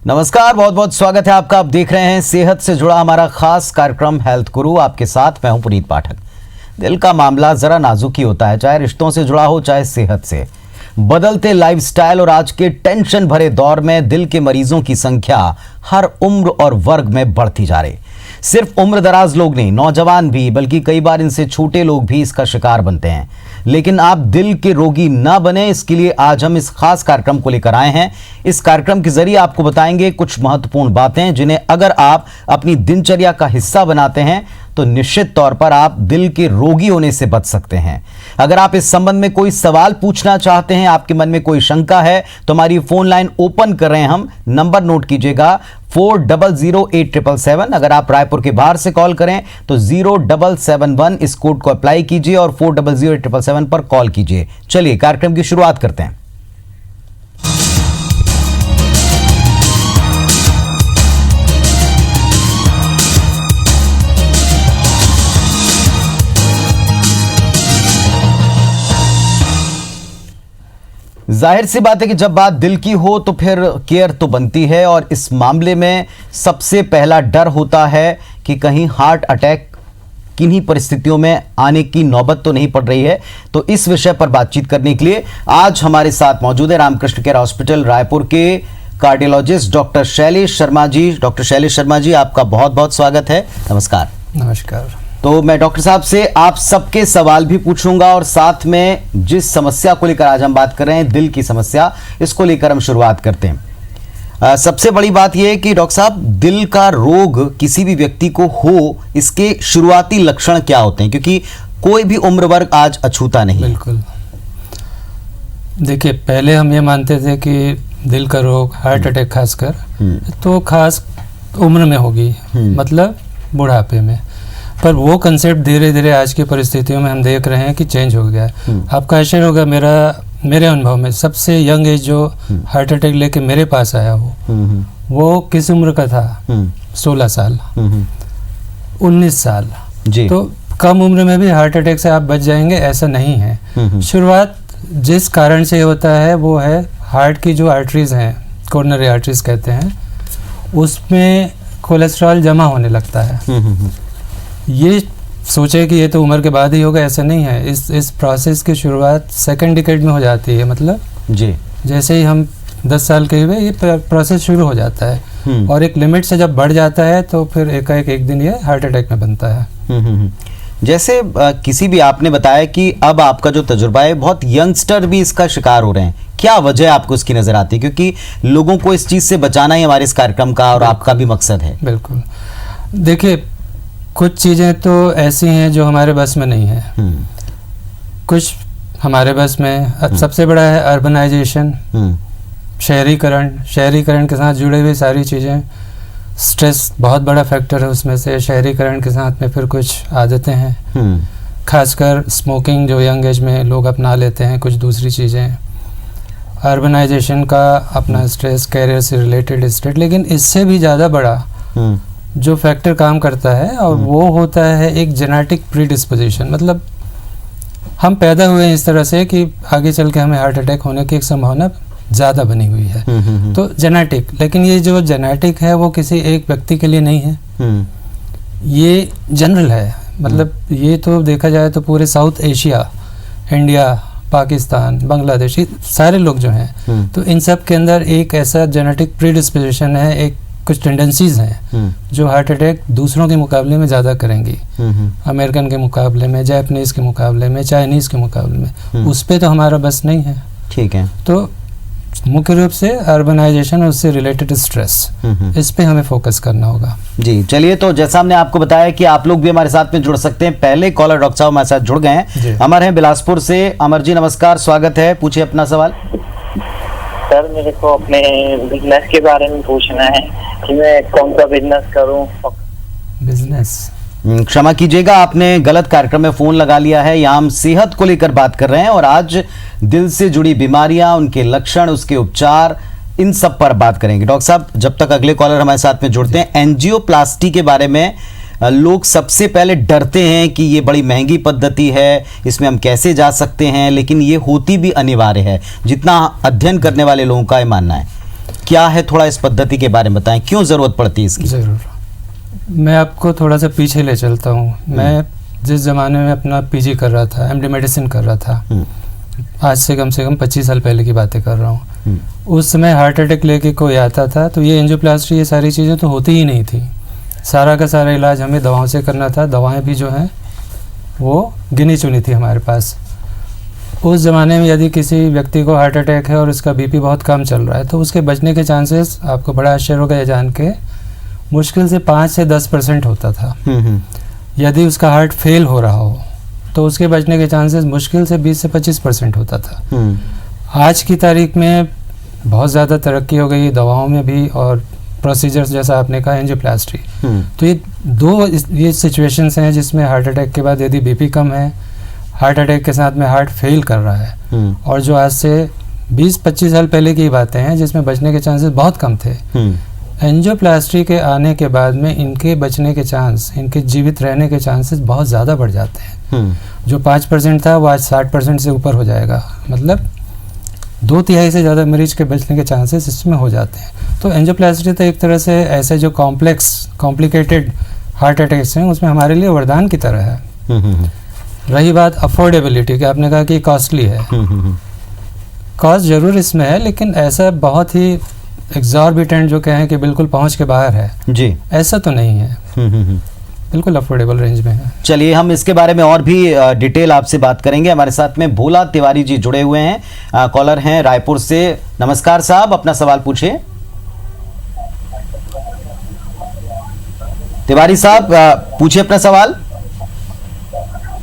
नमस्कार, बहुत बहुत स्वागत है आपका। आप देख रहे हैं सेहत से जुड़ा हमारा खास कार्यक्रम हेल्थ गुरु। आपके साथ मैं हूं पुनीत पाठक। दिल का मामला जरा नाजुक ही होता है, चाहे रिश्तों से जुड़ा हो चाहे सेहत से। बदलते लाइफस्टाइल और आज के टेंशन भरे दौर में दिल के मरीजों की संख्या हर उम्र और वर्ग में बढ़ती जा रही। सिर्फ उम्र दराज लोग नहीं, नौजवान भी, बल्कि कई बार इनसे छोटे लोग भी इसका शिकार बनते हैं। लेकिन आप दिल के रोगी ना बने, इसके लिए आज हम इस खास कार्यक्रम को लेकर आए हैं। इस कार्यक्रम के जरिए आपको बताएंगे कुछ महत्वपूर्ण बातें जिन्हें अगर आप अपनी दिनचर्या का हिस्सा बनाते हैं तो निश्चित तौर पर आप दिल के रोगी होने से बच सकते हैं। अगर आप इस संबंध में कोई सवाल पूछना चाहते हैं, आपके मन में कोई शंका है, तो हमारी फोन लाइन ओपन कर रहे हैं हम। नंबर नोट कीजिएगा 400877। अगर आप रायपुर के बाहर से कॉल करें तो 0771 इस कोड को अप्लाई कीजिए और 400877 पर कॉल कीजिए। चलिए कार्यक्रम की शुरुआत करते हैं। जाहिर सी बात है कि जब बात दिल की हो तो फिर केयर तो बनती है, और इस मामले में सबसे पहला डर होता है कि कहीं हार्ट अटैक किन्हीं परिस्थितियों में आने की नौबत तो नहीं पड़ रही है। तो इस विषय पर बातचीत करने के लिए आज हमारे साथ मौजूद है रामकृष्ण केयर हॉस्पिटल रायपुर के cardiologist doctor Shailesh Sharma ji. Doctor Shailesh Sharma ji, आपका बहुत बहुत स्वागत है। नमस्कार। नमस्कार। तो मैं डॉक्टर साहब से आप सबके सवाल भी पूछूंगा और साथ में जिस समस्या को लेकर आज हम बात कर रहे हैं, दिल की समस्या, इसको लेकर हम शुरुआत करते हैं। सबसे बड़ी बात यह है कि डॉक्टर साहब, दिल का रोग किसी भी व्यक्ति को हो, इसके शुरुआती लक्षण क्या होते हैं? क्योंकि कोई भी उम्र वर्ग आज अछूता नहीं। बिल्कुल। देखिए, पहले हम ये मानते थे कि दिल का रोग, हार्ट अटैक खासकर, तो खास उम्र में होगी, मतलब बुढ़ापे में। पर वो कंसेप्ट धीरे धीरे आज की परिस्थितियों में हम देख रहे हैं कि चेंज हो गया है। आपका आश्चर्य होगा, मेरे अनुभव में सबसे यंग एज जो हार्ट अटैक लेके मेरे पास आया वो किस उम्र का था? 16 साल, 19 साल जी। तो कम उम्र में भी हार्ट अटैक से आप बच जाएंगे ऐसा नहीं है। शुरुआत जिस कारण से होता है वो है हार्ट की जो आर्टरीज हैं, कोरोनरी आर्टरीज कहते हैं, उसमें कोलेस्ट्रॉल जमा होने लगता है। ये सोचे कि ये तो उम्र के बाद ही होगा, ऐसा नहीं है। इस प्रोसेस की शुरुआत सेकंड डिकेड में हो जाती है। मतलब जी, जैसे ही हम 10 साल के हुए ये प्रोसेस शुरू हो जाता है, और एक लिमिट से जब बढ़ जाता है तो फिर एक दिन ये हार्ट अटैक में बनता है। जैसे किसी भी आपने बताया कि अब आपका जो तजुर्बा है, बहुत यंगस्टर भी इसका शिकार हो रहे हैं। क्या वजह आपको इसकी नजर आती है? क्योंकि लोगों को इस चीज से बचाना ही हमारे इस कार्यक्रम का और आपका भी मकसद है। बिल्कुल। देखिए, कुछ चीज़ें तो ऐसी हैं जो हमारे बस में नहीं है, कुछ हमारे बस में। अब सबसे बड़ा है अर्बनाइजेशन, शहरीकरण के साथ जुड़े हुए सारी चीज़ें। स्ट्रेस बहुत बड़ा फैक्टर है उसमें से। शहरीकरण के साथ में फिर कुछ आदतें हैं, खासकर स्मोकिंग जो यंग एज में लोग अपना लेते हैं, कुछ दूसरी चीज़ें। अर्बनाइजेशन का अपना स्ट्रेस, कैरियर से रिलेटेड स्ट्रेस। लेकिन इससे भी ज़्यादा बड़ा जो फैक्टर काम करता है, और वो होता है एक जेनेटिक प्रीडिस्पोजिशन। मतलब हम पैदा हुए हैं इस तरह से कि आगे चल के हमें हार्ट अटैक होने की एक संभावना ज़्यादा बनी हुई है। तो जेनेटिक, लेकिन ये जो जेनेटिक है वो किसी एक व्यक्ति के लिए नहीं है, ये जनरल है। मतलब ये तो देखा जाए तो पूरे south Asia, India, Pakistan, Bangladesh, सारे लोग जो हैं, तो इन सब के अंदर एक ऐसा जेनेटिक प्रीडिस्पोजिशन है, एक कुछ टेंडेंसीज हैं जो हार्ट अटैक दूसरों के मुकाबले में ज़्यादा करेंगी। अमेरिकन के मुकाबले में, जापानीज़ के मुकाबले में, चाइनीज़ के मुकाबले में। उस पे तो हमारा बस नहीं है। ठीक है। तो मुख्य रूप से अर्बनाइजेशन और उससे रिलेटेड स्ट्रेस, इस पे हमें फोकस करना होगा। जी, चलिए। तो जैसा हमने आपको बताया कि आप लोग भी हमारे साथ में जुड़ सकते हैं। पहले कॉलर डॉक्टर साहब हमारे साथ जुड़ गए हैं, अमर हैं बिलासपुर से। अमर जी, नमस्कार, स्वागत है। पूछिए अपना सवाल। सर, मेरे को अपने बिजनेस के बारे में पूछना है कि मैं कौन सा बिजनेस करूं। बिजनेस? क्षमा कीजिएगा, आपने गलत कार्यक्रम में फोन लगा लिया है। यहाँ हम सेहत को लेकर बात कर रहे हैं और आज दिल से जुड़ी बीमारियां, उनके लक्षण, उसके उपचार, इन सब पर बात करेंगे। डॉक्टर साहब, जब तक अगले कॉलर हमारे साथ में जुड़ते हैं, एंजियोप्लास्टी के बारे में लोग सबसे पहले डरते हैं कि ये बड़ी महंगी पद्धति है, इसमें हम कैसे जा सकते हैं, लेकिन ये होती भी अनिवार्य है, जितना अध्ययन करने वाले लोगों का ये मानना है। क्या है, थोड़ा इस पद्धति के बारे में बताएं, क्यों जरूरत पड़ती है इसकी? ज़रूर, मैं आपको थोड़ा सा पीछे ले चलता हूँ। मैं जिस ज़माने में अपना पीजी कर रहा था, एमडी मेडिसिन कर रहा था, आज से कम 25 साल पहले की बातें कर रहा हूँ। उस समय हार्ट अटैक लेके कोई आता था तो ये एंजियोप्लास्टी, ये सारी चीज़ें तो होती ही नहीं थी। सारा का सारा इलाज हमें दवाओं से करना था। दवाएं भी जो हैं वो गिनी चुनी थी हमारे पास। उस ज़माने में यदि किसी व्यक्ति को हार्ट अटैक है और उसका बीपी बहुत कम चल रहा है तो उसके बचने के चांसेस, आपको बड़ा आश्चर्य होगा ये जान के, मुश्किल से 5 से 10% होता था। यदि उसका हार्ट फेल हो रहा हो तो उसके बचने के चांसेस मुश्किल से 20 से 25% होता था। आज की तारीख में बहुत ज़्यादा तरक्की हो गई दवाओं में भी और प्रोसीजर्स, जैसा आपने कहा एंजियोप्लास्टी। तो ये सिचुएशंस हैं जिसमें हार्ट अटैक के बाद यदि बीपी कम है, हार्ट अटैक के साथ में हार्ट फेल कर रहा है, और जो आज से 20-25 साल पहले की बातें हैं जिसमें बचने के चांसेस बहुत कम थे। एंजियोप्लास्टी के आने के बाद में इनके बचने के चांस, इनके जीवित रहने के चांसेस बहुत ज़्यादा बढ़ जाते हैं। जो 5% था वो आज 60% से ऊपर हो जाएगा। मतलब 2/3 से ज़्यादा मरीज के बचने के चांसेस इसमें हो जाते हैं। तो एंजियोप्लास्टी तो एक तरह से ऐसे जो कॉम्प्लिकेटेड हार्ट अटैक्स हैं उसमें हमारे लिए वरदान की तरह है। रही बात अफोर्डेबिलिटी की, आपने कहा कि कॉस्टली है। कॉस्ट ज़रूर इसमें है, लेकिन ऐसा बहुत ही एग्जॉर्बिटेंट जो कहें कि बिल्कुल पहुंच के बाहर है जी, ऐसा तो नहीं है। बिल्कुल अफोर्डेबल रेंज में है। चलिए हम इसके बारे में और भी डिटेल आपसे बात करेंगे। हमारे साथ में भोला तिवारी जी जुड़े हुए हैं, कॉलर हैं रायपुर से। नमस्कार साहब, अपना सवाल पूछिए। तिवारी साहब पूछिए अपना सवाल।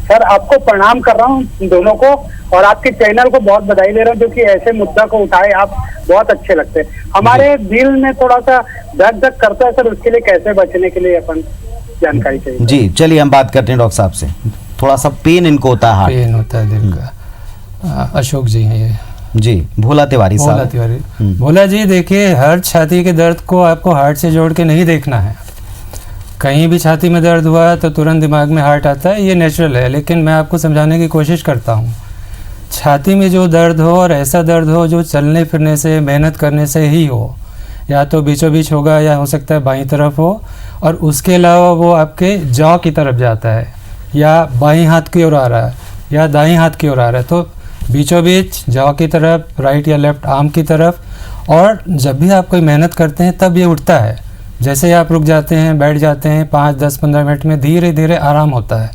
सर आपको प्रणाम कर रहा हूँ दोनों को, और आपके चैनल को बहुत बधाई दे रहा हूँ जो कि ऐसे मुद्दा को उठाए आप बहुत अच्छे लगते हैं। हमारे दिल में थोड़ा सा धक धक करता है सर, उसके लिए कैसे बचने के लिए अपन जानकारी चाहिए जी। चलिए हम बात करते हैं डॉक्टर साहब से। थोड़ा सा पेन इनको होता है, पेन होता है दिल का। अशोक जी हैं ये जी, भोला तिवारी साहब। भोला तिवारी। भोला जी देखिए, हर छाती के दर्द को आपको हार्ट से जोड़ के नहीं देखना है। कहीं भी छाती में दर्द हुआ तो तुरंत दिमाग में हार्ट आता है, ये नेचुरल है। लेकिन मैं आपको समझाने की कोशिश करता हूँ, छाती में जो दर्द हो और ऐसा दर्द हो जो चलने फिरने से, मेहनत करने से ही हो, या तो बीचों बीच होगा या हो सकता है बाईं तरफ हो, और उसके अलावा वो आपके जॉ की तरफ जाता है या बाईं हाथ की ओर आ रहा है या दाईं हाथ की ओर आ रहा है, तो बीचों बीच जॉ की तरफ, राइट या लेफ्ट आर्म की तरफ। और जब भी आप कोई मेहनत करते हैं तब ये उठता है। जैसे ही आप रुक जाते हैं, बैठ जाते हैं, 5, 10, 15 मिनट में धीरे धीरे आराम होता है।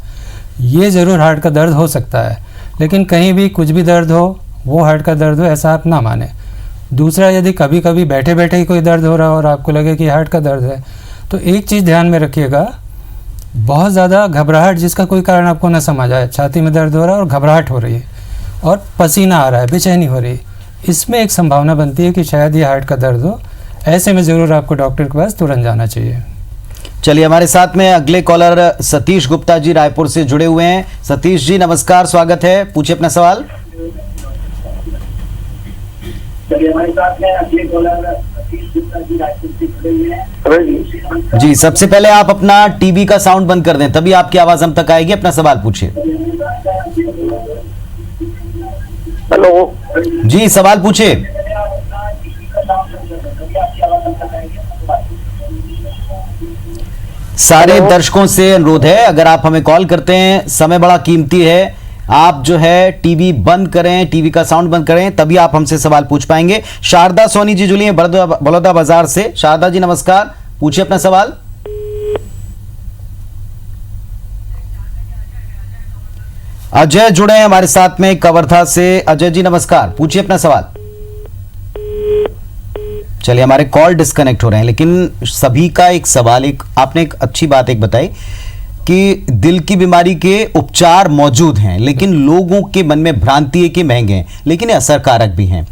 ये ज़रूर हार्ट का दर्द हो सकता है, लेकिन कहीं भी कुछ भी दर्द हो वो हार्ट का दर्द हो ऐसा आप ना माने। दूसरा, यदि कभी कभी बैठे बैठे ही कोई दर्द हो रहा हो और आपको लगे कि हार्ट का दर्द है, तो एक चीज़ ध्यान में रखिएगा, बहुत ज़्यादा घबराहट जिसका कोई कारण आपको ना समझ आए, छाती में दर्द हो रहा है और घबराहट हो रही है और पसीना आ रहा है, बेचैनी हो रही है, इसमें एक संभावना बनती है कि शायद ये हार्ट का दर्द हो। ऐसे में ज़रूर आपको डॉक्टर के पास तुरंत जाना चाहिए। चलिए हमारे साथ में अगले कॉलर सतीश गुप्ता जी रायपुर से जुड़े हुए हैं। सतीश जी नमस्कार, स्वागत है, पूछिए अपना सवाल। हमारे साथ में अगले कॉलर सतीश गुप्ता जी रायपुर से जुड़े हुए हैं। जी, सबसे पहले आप अपना टीवी का साउंड बंद कर दें, तभी आपकी आवाज हम तक आएगी। अपना सवाल पूछिए। हेलो जी, सवाल पूछिए। सारे दर्शकों से अनुरोध है, अगर आप हमें कॉल करते हैं, समय बड़ा कीमती है, आप जो है टीवी बंद करें, टीवी का साउंड बंद करें, तभी आप हमसे सवाल पूछ पाएंगे। शारदा सोनी जी जुड़ी हैं बलौदा बाजार से। शारदा जी नमस्कार, पूछिए अपना सवाल। अजय जुड़े हैं हमारे साथ में कवर्धा से। अजय जी नमस्कार, पूछिए अपना सवाल। चलिए हमारे कॉल डिस्कनेक्ट हो रहे हैं, लेकिन सभी का एक सवाल, आपने एक अच्छी बात एक बताई कि दिल की बीमारी के उपचार मौजूद हैं, लेकिन लोगों के मन में भ्रांति है कि महंगे हैं, लेकिन ये असरकारक भी हैं।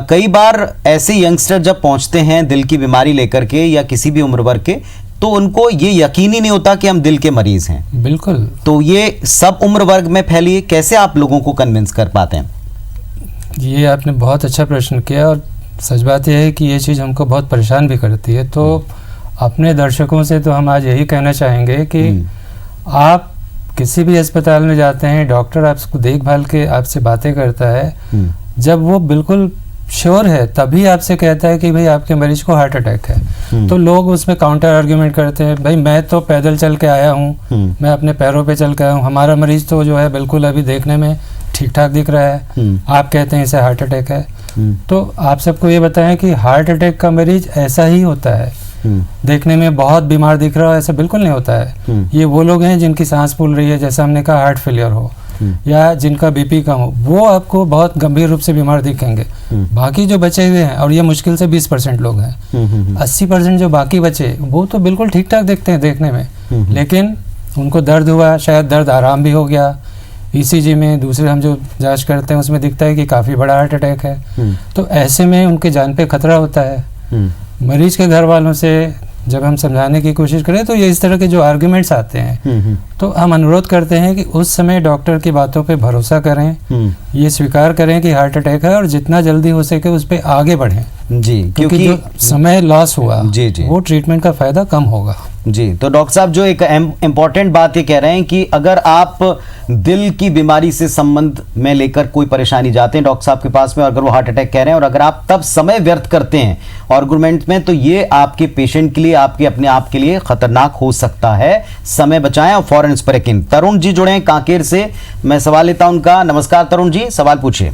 कई बार ऐसे यंगस्टर जब पहुंचते हैं दिल की बीमारी लेकर के या किसी भी उम्र वर्ग के, तो उनको ये यकीन ही नहीं होता कि हम दिल के मरीज हैं। बिल्कुल। तो ये सब उम्र वर्ग में फैली है, कैसे आप लोगों को कन्विंस कर पाते हैं? ये आपने बहुत अच्छा प्रश्न किया, और सच बात यह है कि ये चीज़ हमको बहुत परेशान भी करती है। तो अपने दर्शकों से तो हम आज यही कहना चाहेंगे कि आप किसी भी अस्पताल में जाते हैं, डॉक्टर आपको देखभाल के आपसे बातें करता है, जब वो बिल्कुल श्योर है तभी आपसे कहता है कि भाई आपके मरीज को हार्ट अटैक है। तो लोग उसमें काउंटर आर्ग्यूमेंट करते हैं, भाई मैं तो पैदल चल के आया हूँ, मैं अपने पैरों पे चल के आया हूँ, हमारा मरीज तो जो है बिल्कुल अभी देखने में ठीक ठाक दिख रहा है, आप कहते हैं इसे हार्ट अटैक है। तो आप सबको ये बताएं कि हार्ट अटैक का मरीज ऐसा ही होता है, देखने में बहुत बीमार दिख रहा है ऐसा बिल्कुल नहीं होता है। ये वो लोग हैं जिनकी सांस फूल रही है, जैसा हमने कहा हार्ट फेलियर हो या जिनका बीपी कम हो, वो आपको बहुत गंभीर रूप से बीमार दिखेंगे। बाकी जो बचे हुए हैं, और ये मुश्किल से 20% लोग हैं, 80% जो बाकी बचे वो तो बिल्कुल ठीक ठाक दिखते हैं देखने में, लेकिन उनको दर्द हुआ, शायद दर्द आराम भी हो गया, ईसीजी में दूसरे हम जो जांच करते हैं उसमें दिखता है कि काफ़ी बड़ा हार्ट अटैक है। तो ऐसे में उनके जान पे खतरा होता है। मरीज के घर वालों से जब हम समझाने की कोशिश करें तो ये इस तरह के जो आर्गुमेंट्स आते हैं, तो हम अनुरोध करते हैं कि उस समय डॉक्टर की बातों पे भरोसा करें, ये स्वीकार करें कि हार्ट अटैक है और जितना जल्दी हो सके उस पर आगे बढ़ें जी, क्योंकि जो समय लॉस हुआ जी जी वो ट्रीटमेंट का फायदा कम होगा। जी, तो डॉक्टर साहब जो एक इम्पॉर्टेंट बात ये कह रहे हैं कि अगर आप दिल की बीमारी से संबंध में लेकर कोई परेशानी जाते हैं डॉक्टर साहब के पास में, अगर वो हार्ट अटैक कह रहे हैं और अगर आप तब समय व्यर्थ करते हैं आर्गुमेंट में, तो ये आपके पेशेंट के लिए, आपके अपने आप के लिए खतरनाक हो सकता है। समय बचाएं और फौरन इस पर यकीन। तरुण जी जुड़े हैं कांकेर से, मैं सवाल लेता हूं उनका। नमस्कार तरुण जी, सवाल पूछिए।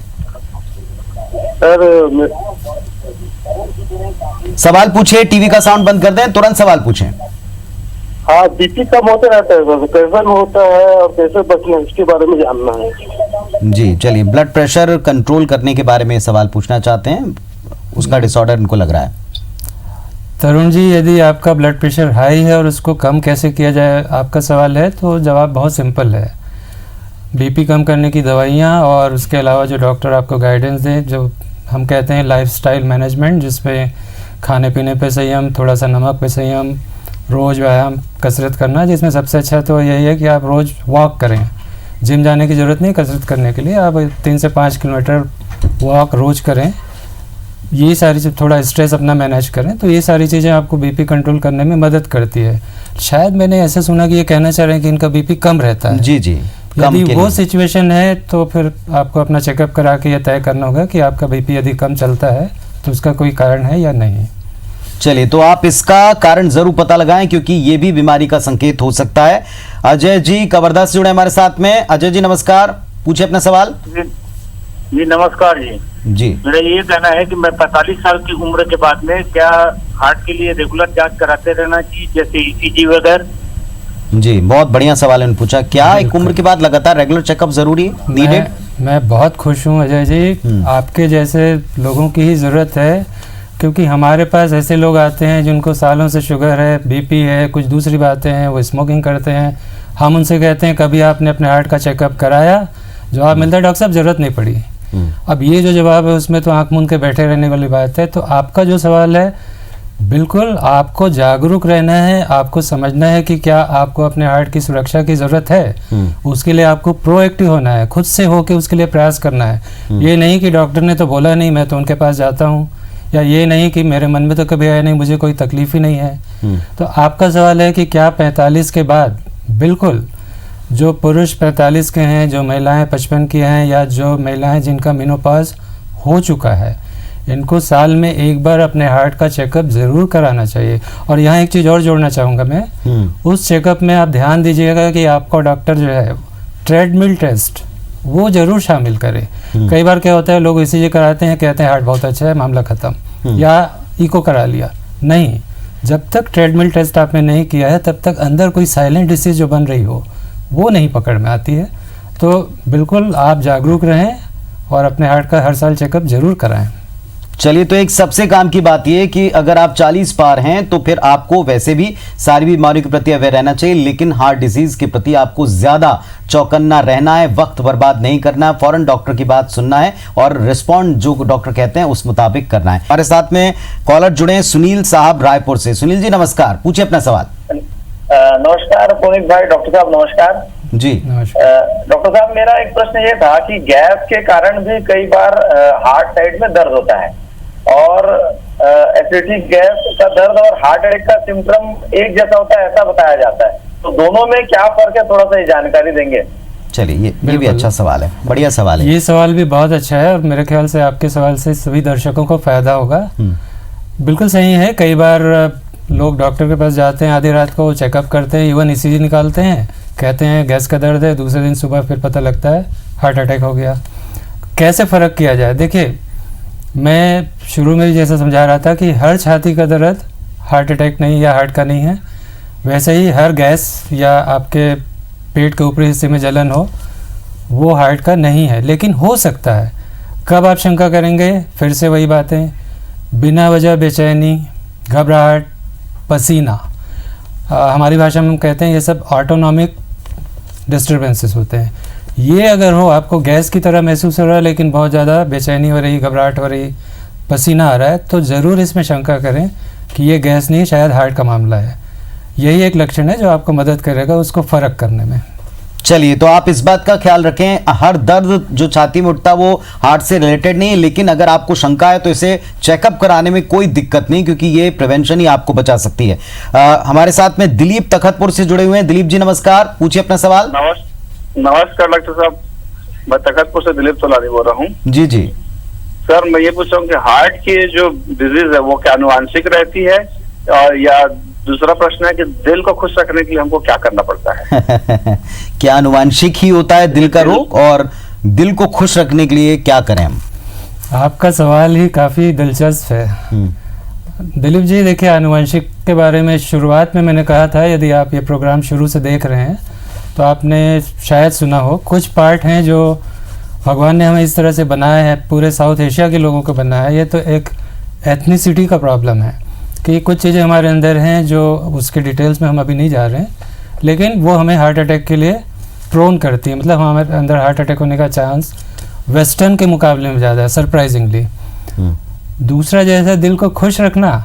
सवाल पूछिए, टीवी का साउंड बंद कर दें, तुरंत सवाल पूछें। हाँ, बीपी कम होते रहता है सर, कैसे होता है और कैसे बचना, इसके बारे में जानना है। जी चलिए, ब्लड प्रेशर कंट्रोल करने के बारे में सवाल पूछना चाहते हैं, उसका डिसऑर्डर इनको लग रहा है। तरुण जी, यदि आपका ब्लड प्रेशर हाई है और उसको कम कैसे किया जाए आपका सवाल है, तो जवाब बहुत सिंपल है। बीपी कम करने की दवाइयाँ और उसके अलावा जो डॉक्टर आपको गाइडेंस दें, जो हम कहते हैं लाइफस्टाइल मैनेजमेंट, जिसमें खाने पीने पे संयम, थोड़ा सा नमक पे संयम, रोज़ व्यायाम कसरत करना, जिसमें सबसे अच्छा तो यही है कि आप रोज़ वॉक करें। जिम जाने की ज़रूरत नहीं कसरत करने के लिए, आप 3 से 5 किलोमीटर वॉक रोज़ करें। ये सारी चीज़, थोड़ा स्ट्रेस अपना मैनेज करें, तो ये सारी चीज़ें आपको बीपी कंट्रोल करने में मदद करती है। शायद मैंने ऐसा सुना कि ये कहना चाह रहे हैं कि इनका बीपी कम रहता है। जी जी, यदि वो सिचुएशन है तो फिर आपको अपना चेकअप करा के ये तय करना होगा कि आपका बीपी यदि कम चलता है तो उसका कोई कारण है या नहीं। चलिए, तो आप इसका कारण जरूर पता लगाएं क्योंकि ये भी बीमारी का संकेत हो सकता है। अजय जी कवर्धा से जुड़े हमारे साथ में। अजय जी नमस्कार, पूछिए अपना सवाल। जी नमस्कार जी। जी, मेरा ये कहना है कि मैं 45 साल की उम्र के बाद में क्या हार्ट के लिए रेगुलर जांच कराते रहना चाहिए, जैसे ईसीजी वगैरह? जी बहुत बढ़िया सवाल है पूछा। क्या एक उम्र के बाद लगातार रेगुलर चेकअप जरूरी नीडेड? मैं बहुत खुश हूँ अजय जी, आपके जैसे लोगों की ही ज़रूरत है, क्योंकि हमारे पास ऐसे लोग आते हैं जिनको सालों से शुगर है, बीपी है, कुछ दूसरी बातें हैं, वो स्मोकिंग करते हैं। हम उनसे कहते हैं कभी आपने अपने हार्ट का चेकअप कराया? जवाब मिलता है डॉक्टर साहब ज़रूरत नहीं पड़ी। अब ये जो जवाब है उसमें तो आंख मूंद के बैठे रहने वाली बात है। तो आपका जो सवाल है, बिल्कुल आपको जागरूक रहना है, आपको समझना है कि क्या आपको अपने हार्ट की सुरक्षा की ज़रूरत है। उसके लिए आपको प्रोएक्टिव होना है, खुद से होके उसके लिए प्रयास करना है। ये नहीं कि डॉक्टर ने तो बोला नहीं मैं तो उनके पास जाता हूँ, या ये नहीं कि मेरे मन में तो कभी आया नहीं, मुझे कोई तकलीफ ही नहीं है। तो आपका सवाल है कि क्या 45 के बाद, बिल्कुल जो पुरुष 45 के हैं, जो महिलाएं 55 की हैं, या जो महिलाएं जिनका मेनोपॉज हो चुका है, इनको साल में एक बार अपने हार्ट का चेकअप ज़रूर कराना चाहिए। और यहाँ एक चीज़ और जोड़ना चाहूँगा मैं, उस चेकअप में आप ध्यान दीजिएगा कि आपका डॉक्टर जो है ट्रेडमिल टेस्ट वो ज़रूर शामिल करे। कई बार क्या होता है, लोग ईसीजी कराते हैं, कहते हैं हार्ट बहुत अच्छा है, मामला ख़त्म, या इको करा लिया। नहीं, जब तक ट्रेडमिल टेस्ट आपने नहीं किया है तब तक अंदर कोई साइलेंट डिसीज़ जो बन रही हो वो नहीं पकड़ में आती है। तो बिल्कुल आप जागरूक रहें और अपने हार्ट का हर साल चेकअप जरूर कराएं। चलिए, तो एक सबसे काम की बात यह कि अगर आप 40 पार हैं तो फिर आपको वैसे भी सारी बीमारियों के प्रति अवेयर रहना चाहिए, लेकिन हार्ट डिजीज के प्रति आपको ज्यादा चौकन्ना रहना है, वक्त बर्बाद नहीं करना है, फौरन डॉक्टर की बात सुनना है और रिस्पॉन्ड जो डॉक्टर कहते हैं उस मुताबिक करना है। हमारे साथ में कॉलर जुड़े हैं सुनील साहब रायपुर से। सुनील जी नमस्कार, पूछिए अपना सवाल। नमस्कार पुनीत भाई। डॉक्टर साहब नमस्कार जी। डॉक्टर साहब, मेरा एक प्रश्न ये था कि गैस के कारण भी कई बार हार्ट साइड में दर्द होता है, और एसिडिटी, गैस का दर्द और हार्ट अटैक का सिम्टम एक जैसा होता है ऐसा बताया जाता है, तो दोनों में क्या फर्क है, थोड़ा सा ये जानकारी देंगे? चलिए ये भी बिल्कुल। अच्छा सवाल है, बढ़िया सवाल है। ये सवाल भी बहुत अच्छा है और मेरे ख्याल से आपके सवाल से सभी दर्शकों को फायदा होगा। बिल्कुल सही है, कई बार लोग डॉक्टर के पास जाते हैं आधी रात को, चेकअप करते हैं, इवन ईसीजी निकालते हैं, कहते हैं गैस का दर्द है, दूसरे दिन सुबह फिर पता लगता है हार्ट अटैक हो गया। कैसे फ़र्क किया जाए? देखिए, मैं शुरू में भी जैसा समझा रहा था कि हर छाती का दर्द हार्ट अटैक नहीं या हार्ट का नहीं है, वैसे ही हर गैस या आपके पेट के ऊपरी हिस्से में जलन हो वो हार्ट का नहीं है, लेकिन हो सकता है। कब आप शंका करेंगे? फिर से वही बातें, बिना वजह बेचैनी, घबराहट, पसीना, हमारी भाषा में हम कहते हैं ये सब ऑटोनॉमिक डिस्टर्बेंसेस होते हैं। ये अगर हो, आपको गैस की तरह महसूस हो रहा है लेकिन बहुत ज़्यादा बेचैनी हो रही, घबराहट हो रही, पसीना आ रहा है, तो ज़रूर इसमें शंका करें कि ये गैस नहीं, शायद हार्ट का मामला है। यही एक लक्षण है जो आपको मदद करेगा उसको फ़र्क करने में। चलिए, तो आप इस बात का ख्याल रखें, हर दर्द जो छाती में उठता है वो हार्ट से रिलेटेड नहीं है, लेकिन अगर आपको शंका है तो इसे चेकअप कराने में कोई दिक्कत नहीं, क्योंकि ये प्रिवेंशन ही आपको बचा सकती है। हमारे साथ में दिलीप तखतपुर से जुड़े हुए हैं। दिलीप जी नमस्कार, पूछिए अपना सवाल। नमस्कार डॉक्टर साहब, मैं तखतपुर से दिलीप तोलानी बोल रहा हूँ। जी जी सर, मैं ये पूछ रहा हूँ कि हार्ट की जो डिजीज है वो क्या अनुवांशिक रहती है, और या दूसरा प्रश्न है कि दिल को खुश रखने के लिए हमको क्या करना पड़ता है? क्या अनुवांशिक ही होता है दिल का रोग, और दिल को खुश रखने के लिए क्या करें हम? आपका सवाल ही काफ़ी दिलचस्प है दिलीप जी। देखिए, आनुवंशिक के बारे में शुरुआत में मैंने कहा था, यदि आप ये प्रोग्राम शुरू से देख रहे हैं तो आपने शायद सुना हो, कुछ पार्ट हैं जो भगवान ने हमें इस तरह से बनाया है, पूरे साउथ एशिया के लोगों को बनाया है। ये तो एक एथनिसिटी का प्रॉब्लम है कि कुछ चीज़ें हमारे अंदर हैं जो उसके डिटेल्स में हम अभी नहीं जा रहे हैं, लेकिन वो हमें हार्ट अटैक के लिए प्रोन करती है। मतलब हमारे अंदर हार्ट अटैक होने का चांस वेस्टर्न के मुकाबले में ज़्यादा है, सरप्राइजिंगली। दूसरा जैसा दिल को खुश रखना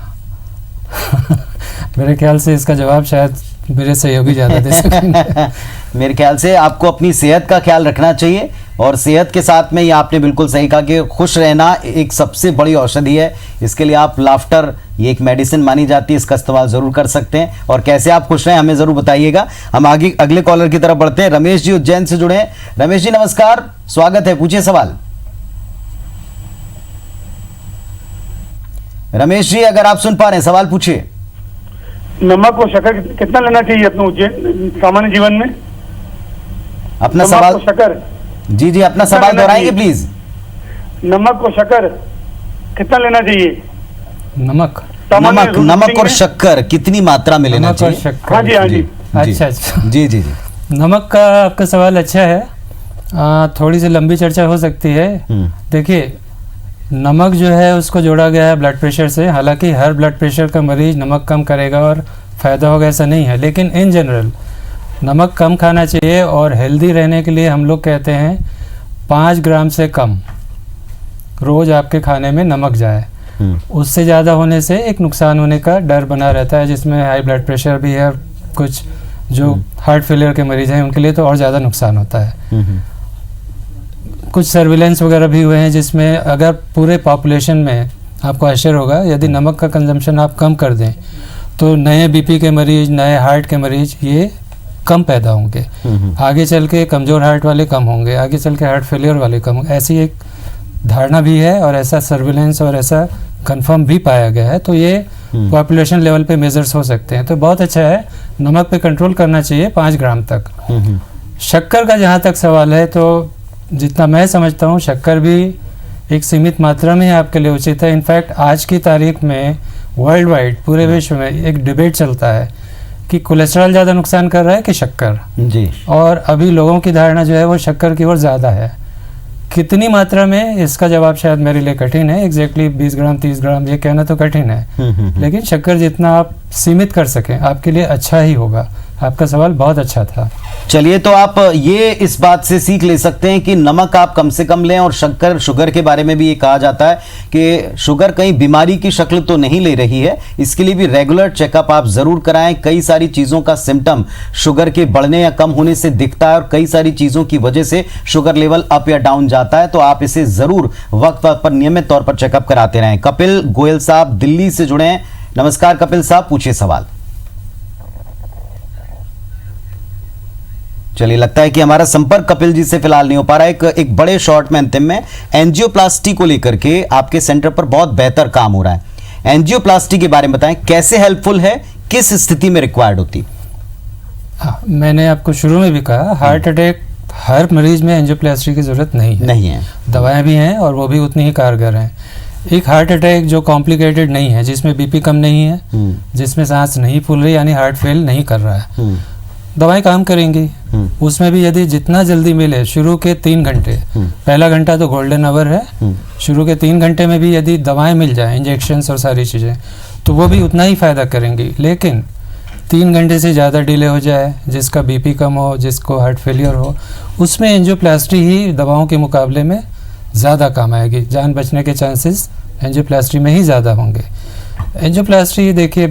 मेरे ख्याल से इसका जवाब शायद मेरे सहयोगी ज़्यादा दे सकेंगे। मेरे ख्याल से आपको अपनी सेहत का ख्याल रखना चाहिए, और सेहत के साथ में ये आपने बिल्कुल सही कहा कि खुश रहना एक सबसे बड़ी औषधि है। इसके लिए आप लाफ्टर, ये एक मेडिसिन मानी जाती है, इसका इस्तेमाल जरूर कर सकते हैं। और कैसे आप खुश रहें हमें जरूर बताइएगा। हम आगे अगले कॉलर की तरफ बढ़ते हैं। रमेश जी उज्जैन से जुड़े हैं। रमेश जी नमस्कार, स्वागत है, पूछिए सवाल। रमेश जी अगर आप सुन पा रहे हैं, सवाल पूछिए। नमक और शक्कर कितना लेना चाहिए अपने सामान्य जीवन में? अपना नमक सवाल। और शक्कर, जी जी, अपना कितना सवाल लेना दोहराएंगे चाहिए? प्लीज। नमक और शक्कर कितना लेना चाहिए? नमक सामान्य नमक नमक और शक्कर कितनी मात्रा में लेना नमक और चाहिए? शक्कर। हाँ जी, हाँ जी। अच्छा अच्छा। जी जी जी। नमक का आपका सवाल अच्छा है, थोड़ी सी लंबी चर्चा हो सकती है। देखिए, नमक जो है उसको जोड़ा गया है ब्लड प्रेशर से। हालांकि हर ब्लड प्रेशर का मरीज नमक कम करेगा और फ़ायदा होगा ऐसा नहीं है, लेकिन इन जनरल नमक कम खाना चाहिए। और हेल्दी रहने के लिए हम लोग कहते हैं 5 ग्राम से कम रोज़ आपके खाने में नमक जाए। उससे ज़्यादा होने से एक नुकसान होने का डर बना रहता है, जिसमें हाई ब्लड प्रेशर भी है, कुछ जो हार्ट फेलियर के मरीज़ हैं उनके लिए तो और ज़्यादा नुकसान होता है। कुछ सर्विलेंस वगैरह भी हुए हैं जिसमें अगर पूरे पॉपुलेशन में आपको आश्चर्य होगा, यदि नमक का कंजम्पशन आप कम कर दें तो नए बीपी के मरीज, नए हार्ट के मरीज ये कम पैदा होंगे। आगे चल के कमज़ोर हार्ट वाले कम होंगे, आगे चल के हार्ट फेलियर वाले कम होंगे। ऐसी एक धारणा भी है और ऐसा सर्विलेंस और ऐसा कंफर्म भी पाया गया है। तो ये पॉपुलेशन लेवल पे मेजर्स हो सकते हैं। तो बहुत अच्छा है, नमक पे कंट्रोल करना चाहिए 5 ग्राम तक। शक्कर का जहाँ तक सवाल है, तो जितना मैं समझता हूँ शक्कर भी एक सीमित मात्रा में आपके लिए उचित है। इनफैक्ट आज की तारीख में वर्ल्ड वाइड, पूरे विश्व में एक डिबेट चलता है कि कोलेस्ट्रॉल ज़्यादा नुकसान कर रहा है कि शक्कर। जी। और अभी लोगों की धारणा जो है वो शक्कर की ओर ज़्यादा है। कितनी मात्रा में, इसका जवाब शायद मेरे लिए कठिन है। एग्जैक्टली 20 ग्राम 30 ग्राम ये कहना तो कठिन है, लेकिन शक्कर जितना आप सीमित कर सकें आपके लिए अच्छा ही होगा। आपका सवाल बहुत अच्छा था। चलिए, तो आप ये इस बात से सीख ले सकते हैं कि नमक आप कम से कम लें, और शक्कर, शुगर के बारे में भी ये कहा जाता है कि शुगर कहीं बीमारी की शक्ल तो नहीं ले रही है। इसके लिए भी रेगुलर चेकअप आप जरूर कराएं। कई सारी चीज़ों का सिम्टम शुगर के बढ़ने या कम होने से दिखता है, और कई सारी चीज़ों की वजह से शुगर लेवल अप या डाउन जाता है। तो आप इसे ज़रूर वक्त वक्त पर नियमित तौर पर चेकअप कराते रहें। कपिल गोयल साहब दिल्ली से जुड़े हैं। नमस्कार कपिल साहब, पूछिए सवाल। चलिए, लगता है कि हमारा संपर्क कपिल जी से फिलहाल नहीं हो पा रहा है। एक बड़े शॉर्ट में अंतिम में एंजियोप्लास्टी को लेकर के आपके सेंटर पर बहुत बेहतर काम हो रहा है। एंजियोप्लास्टी के बारे में बताएं, कैसे हेल्पफुल है, किस स्थिति में रिक्वायर्ड होती? हाँ, मैंने आपको शुरू में भी कहा, हार्ट अटैक हर मरीज में एंजियोप्लास्टी की जरूरत नहीं है। दवाएं भी हैं और वो भी उतनी ही कारगर हैं। एक हार्ट अटैक जो कॉम्प्लिकेटेड नहीं है, जिसमें बीपी कम नहीं है, जिसमें सांस नहीं फूल रही, यानी हार्ट फेल नहीं कर रहा है, दवाएं काम करेंगी। उसमें भी यदि जितना जल्दी मिले, शुरू के 3 घंटे, पहला घंटा तो गोल्डन आवर है, शुरू के 3 घंटे में भी यदि दवाएं मिल जाए, इंजेक्शंस और सारी चीज़ें, तो वो भी उतना ही फ़ायदा करेंगी। लेकिन 3 घंटे से ज़्यादा डिले हो जाए, जिसका बीपी कम हो, जिसको हार्ट फेलियर हो, उसमें एंजियोप्लास्टी ही दवाओं के मुकाबले में ज़्यादा काम आएगी। जान बचने के चांसेस एंजियोप्लास्टी में ही ज़्यादा होंगे। एंजियोप्लास्टी देखिए,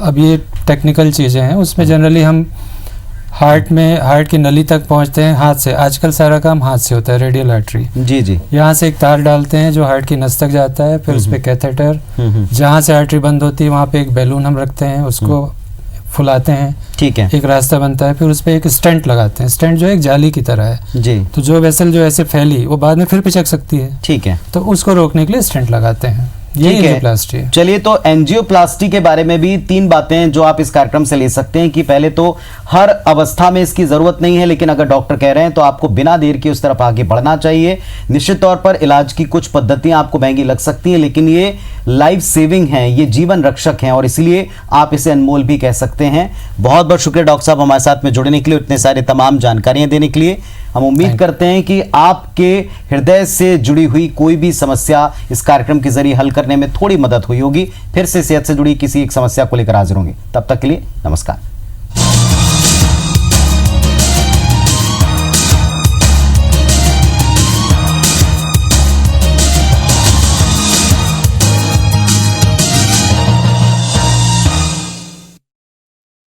अब ये टेक्निकल चीज़ें हैं, उसमें जनरली हम हार्ट की नली तक पहुंचते हैं हाथ से। आजकल सारा काम हाथ से होता है, रेडियल आर्टरी। जी। यहाँ से एक तार डालते हैं जो हार्ट की नस तक जाता है, फिर उस पर कैथेटर, जहाँ से आर्टरी बंद होती है वहाँ पे एक बैलून हम रखते हैं, उसको फुलाते हैं, ठीक है, एक रास्ता बनता है, फिर उस पर एक स्टेंट लगाते हैं। स्टेंट जो एक जाली की तरह है जी, तो जो वेसल जो ऐसे फैली वो बाद में फिर पिचक सकती है, ठीक है, तो उसको रोकने के लिए स्टेंट लगाते हैं। ये एंजियोप्लास्टी है। चलिए, तो एंजियोप्लास्टी के बारे में भी 3 बातें जो आप इस कार्यक्रम से ले सकते हैं कि पहले तो हर अवस्था में इसकी जरूरत नहीं है, लेकिन अगर डॉक्टर कह रहे हैं तो आपको बिना देर के उस तरफ आगे बढ़ना चाहिए। निश्चित तौर पर इलाज की कुछ पद्धतियां आपको महंगी लग सकती हैं, लेकिन ये लाइफ सेविंग है, ये जीवन रक्षक हैं, और इसलिए आप इसे अनमोल भी कह सकते हैं। बहुत बहुत शुक्रिया डॉक्टर साहब हमारे साथ में जुड़ने के लिए, इतने सारे तमाम जानकारियां देने के लिए। हम उम्मीद करते हैं कि आपके हृदय से जुड़ी हुई कोई भी समस्या इस कार्यक्रम के जरिए हल करने में थोड़ी मदद हुई होगी। फिर से सेहत से जुड़ी किसी एक समस्या को लेकर हाजिर होंगे। तब तक के लिए नमस्कार।